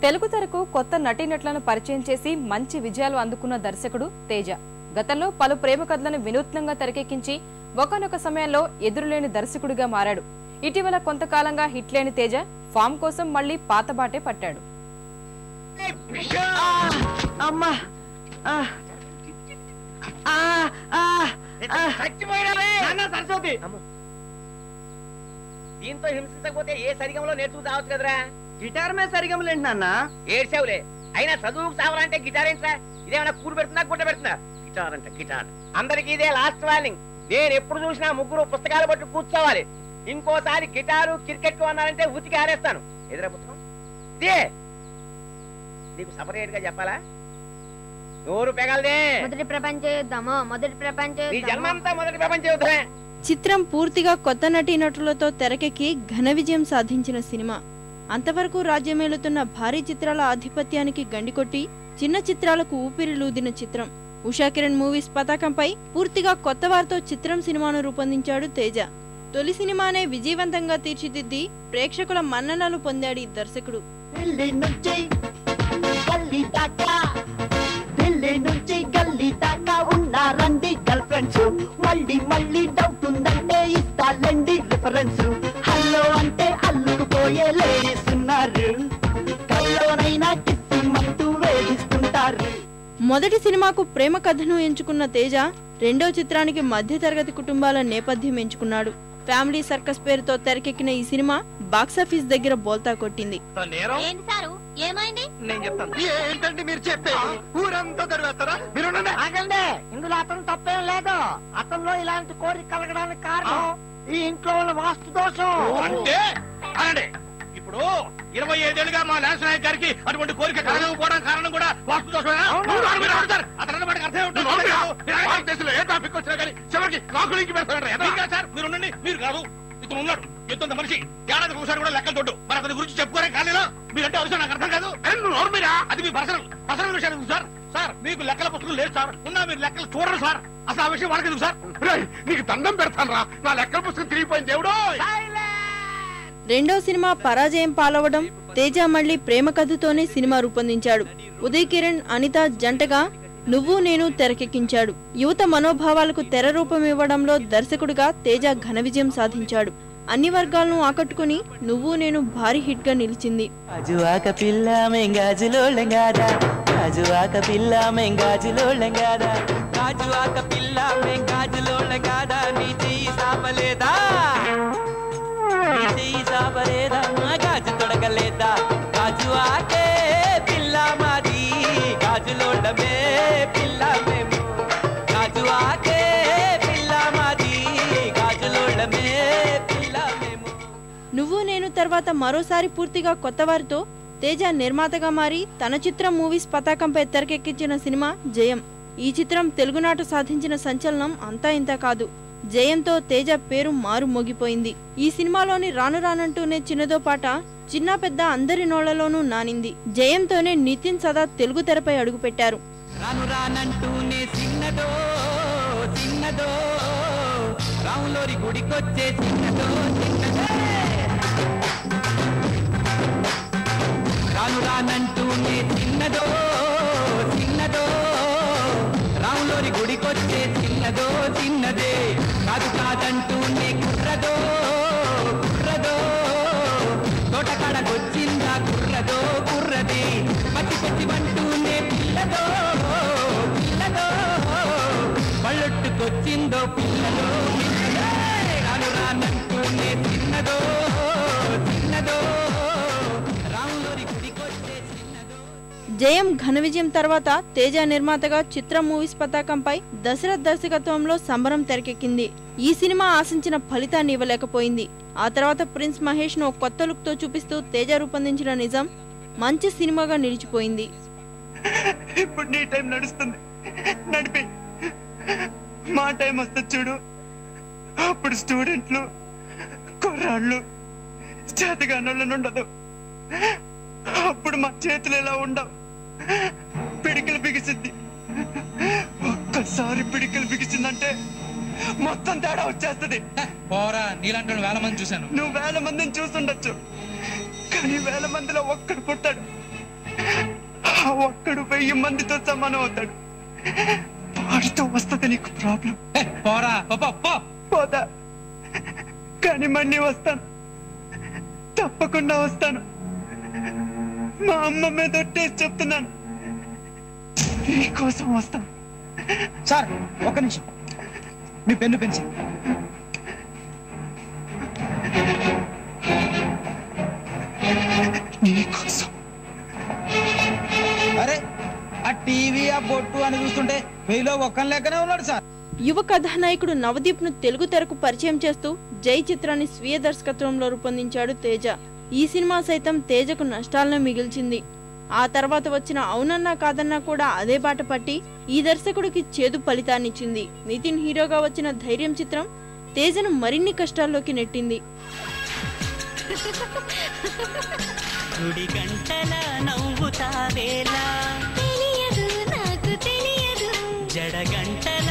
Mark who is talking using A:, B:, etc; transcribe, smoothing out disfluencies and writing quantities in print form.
A: తెలుగు తెరకు కొత్త నటీనటులను పరిచయం చేసి మంచి విజయాలు అందుకున్న దర్శకుడు తేజ. గతంలో పలు ప్రేమ కథలను వినూత్నంగా తెరకెక్కించి ఒకనొక సమయంలో ఎదురులేని దర్శకుడిగా మారాడు. ఇటీవల కొంతకాలంగా హిట్ లేని తేజ ఫామ్ కోసం మళ్లీ పాతబాటే పట్టాడు.
B: దీంతో హింసించకపోతే ఏ సరిగంలో నేర్చుకు చావచ్చు కదరా.
C: గిటార్ మీద సరిగంలేంటి నాన్న?
B: ఏడ్చావులే. అయినా చదువుకు చావాలంటే గిటార్ ఏంట్రా? ఇదేమన్నా కూరు పెడుతున్నా గుడ్డ పెడుతున్నా? గిటార్ అంటే గిటార్. అందరికి ఇదే లాస్ట్ వార్నింగ్. నేను ఎప్పుడు చూసినా ముగ్గురు పుస్తకాలు పట్టు కూర్చోవాలి. ఇంకోసారి గిటారు క్రికెట్ అన్నారంటే ఉతికి ఆరేస్తాను. ఎదురా పుస్తకం నీకు సపరేట్ గా చెప్పాలా? నోరు పెగలదే.
D: మొదటి ప్రపంచ యుద్ధము, మొదటి ప్రపంచ
B: నీ జన్మంతా మొదటి ప్రపంచ యుద్ధమే.
E: చిత్రం పూర్తిగా కొత్త నటీనటులతో తెరకెక్కి ఘన విజయం సాధించిన సినిమా. అంతవరకు రాజ్యమేలుతున్న భారీ చిత్రాల ఆధిపత్యానికి గండికొట్టి చిన్న చిత్రాలకు ఊపిరిలూదిన చిత్రం. ఉషా కిరణ్ మూవీస్ పతాకంపై పూర్తిగా కొత్త వారితో చిత్రం సినిమాను రూపొందించాడు తేజ. తొలి సినిమానే విజయవంతంగా తీర్చిదిద్ది ప్రేక్షకుల మన్ననలు పొందాడు ఈ దర్శకుడు. మొదటి సినిమాకు ప్రేమ కథను ఎంచుకున్న తేజ రెండో చిత్రానికి మధ్యతరగతి కుటుంబాల నేపథ్యం ఎంచుకున్నాడు. ఫ్యామిలీ సర్కస్ పేరుతో తెరకెక్కిన ఈ సినిమా బాక్సాఫీస్ దగ్గర బోల్తా కొట్టింది.
C: ఇందులో అతను తప్పేం లేదు. అతనిలో ఇలాంటి కోరిక కలగడానికి కారణం ఈ ఇంట్లో ఉన్న వాస్తు దోషం.
F: అంటే ఇప్పుడు 25 ఏళ్ళుగా మా ల్యాన్స్ నాయక్ గారికి అటువంటి కోరిక కలగకపోవడం కారణం కూడా వాస్తు దోషమేనా? మీరు కాదు, ఇతను ఉన్నాడు ఎంతో మనిషి. ఏడాది ఒకసారి కూడా లెక్కలు తోడు. మరి అతని గురించి చెప్పుకోరే కాలేదా? మీరంటే అవసరం నాకు అర్థం కాదు. అది మీ పర్సనల్ విషయాలు సార్. సార్ మీకు లెక్కల పుస్తకం లేదు సార్. ఉన్నా మీరు లెక్కలు చూడరు సార్. అసలు ఆ విషయం వాళ్ళకి సార్. నీకు దండం పెడతాను రా, నా లెక్కల పుస్తకం తిరిగిపోయింది దేవుడు.
E: రెండో సినిమా పరాజయం పాలవడం తేజ మళ్లీ ప్రేమ కథతోనే సినిమా రూపొందించాడు. ఉదయ్ కిరణ్, అనిత జంటగా నువ్వు నేను తెరకెక్కించాడు. యువత మనోభావాలకు తెర రూపం ఇవ్వడంలో దర్శకుడిగా తేజ ఘన విజయం సాధించాడు. అన్ని వర్గాలను ఆకట్టుకుని నువ్వు నేను భారీ హిట్ గా నిలిచింది. నువ్వు నేను తర్వాత మరోసారి పూర్తిగా కొత్త వారితో తేజ నిర్మాతగా మారి తన చిత్రం మూవీస్ పతాకంపై తెరకెక్కించిన సినిమా జయం. ఈ చిత్రం తెలుగునాట సాధించిన సంచలనం అంతా ఇంత కాదు. జయంతో తేజ పేరు మారు మోగిపోయింది. ఈ సినిమాలోని రాను రానంటూనే చిన్నదో పాట చిన్న పెద్ద అందరి నోళ్లలోనూ నానింది. జయంతోనే నితిన్ సదా తెలుగు తెరపై అడుగుపెట్టారు.
G: రాములోరి గుడికొచ్చే చిన్నదో చిన్నదే, కాదు కాదంటూనే కుర్రదో కుర్రదో, తోటకాడకొచ్చిందా కుర్రదో కుర్రది, పచ్చి పచ్చి వంటూనే పిల్లదో పిల్లదో, పళ్ళొట్టుకొచ్చిందో పిల్లదో పిల్లదో, రాను రానంటూనే చిన్నదో చిన్నదో, రాములోరి గుడికొచ్చే చిన్నదో.
E: జయం ఘన విజయం తర్వాత తేజ నిర్మాతగా చిత్రం మూవీస్ పతాకంపై దశరథ్ దర్శకత్వంలో సంబరం తెరకెక్కింది. ఈ సినిమా ఆశించిన ఫలితాన్ని ఇవ్వలేకపోయింది. ఆ తర్వాత ప్రిన్స్ మహేష్ ను కొత్త లుక్ తో చూపిస్తూ తేజ రూపొందించిన నిజం మంచి సినిమాగా నిలిచిపోయింది.
H: ఇప్పుడు నీ టైం నడుస్తుంది, నడిపి మా టైం వస్తుంది చూడు. అప్పుడు స్టూడెంట్లు కుర్రాళ్ళు చేతగానోళ్ళని ఉండదు. అప్పుడు మా చేతులు ఎలా ఉండవు, పిడికిలు బిగిసింది. ఒక్కసారి పిడికిలు బిగిసిందంటే మొత్తం తేడా వచ్చేస్తుంది.
I: పోరా, నీలాంటి వేల మంది చూశాను.
H: నువ్వు వేల మందిని చూసుండొచ్చు, కానీ వేల మందిలో ఒక్కడు పుట్టాడు. ఒక్కడు 1000 మందితో సమానం అవుతాడు. వాడితో వస్తుంది నీకు ప్రాబ్లం.
I: పోరా
H: పోతా, కానీ మళ్ళీ వస్తాను, తప్పకుండా వస్తాను. మా అమ్మ మీద ఒట్టేసి చెప్తున్నాను, నీకోసం వస్తాను.
I: సార్ ఒక్క నిమిషం, మీ పెన్ను పెన్సిల్.
H: నీకోసం.
I: అరే ఆ టీవీ ఆ బొట్టు అని చూస్తుంటే వెయ్యిలో ఒక్కని లెక్కనే ఉన్నాడు సార్.
E: యువ కథానాయకుడు నవదీప్ ను తెలుగు తెరకు పరిచయం చేస్తూ జై చిత్రాన్ని స్వీయ దర్శకత్వంలో రూపొందించాడు తేజ. ఈ సినిమా సైతం తేజకు నష్టాలను మిగిల్చింది. ఆ తర్వాత వచ్చిన అవునన్నా కాదన్నా కూడా అదే బాట పట్టి ఈ దర్శకుడికి చేదు ఫలితాన్నిచ్చింది. నితిన్ హీరోగా వచ్చిన ధైర్యం చిత్రం తేజను మరిన్ని కష్టాల్లోకి నెట్టింది.
G: జడగంటల